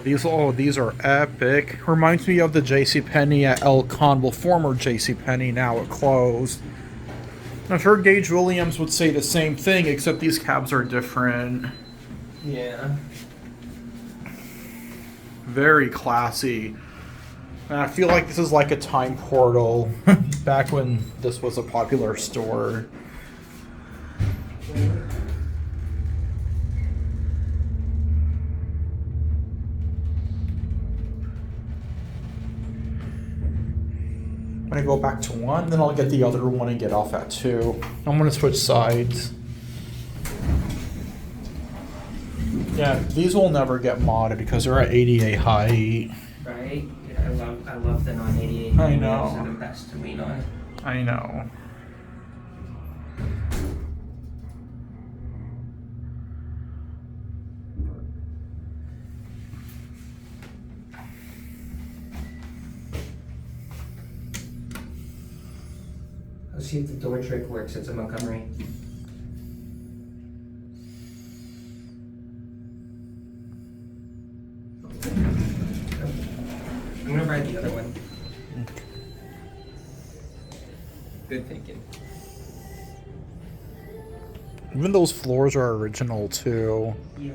These are epic. Reminds me of the JCPenney at El Con, well, former JCPenney, now it closed. I'm sure Gage Williams would say the same thing, except these cabs are different. Yeah. Very classy. And I feel like this is like a time portal back when this was a popular store. I'm gonna go back to 1, then I'll get the other one and get off at 2. I'm gonna switch sides. Yeah, these will never get modded because they're at ADA height. Right? Yeah, I love the non-88. I know. Those are the best to lean on. I know. Let's see if the door trick works. It's a Montgomery. I'm gonna ride the other one. Good thinking. Even those floors are original too. Yeah.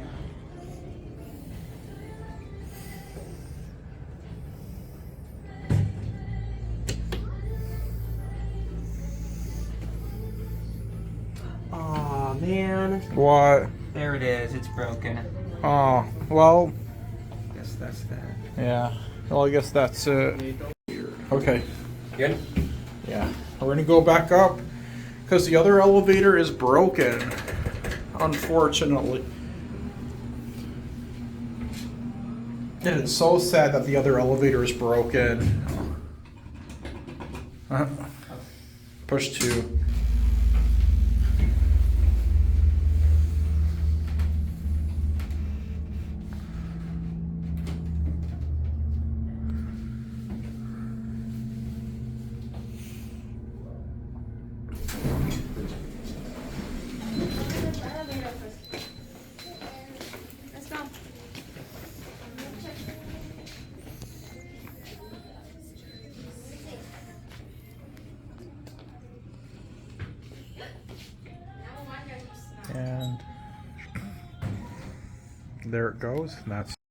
Oh man. What? There it is. It's broken. Oh, well, Guess that's that. yeah. Well, I guess that's it. Okay. Good. Yeah. We're gonna go back up because the other elevator is broken, unfortunately. It is so sad that the other elevator is broken. Push 2. Let's go. And there it goes. And that's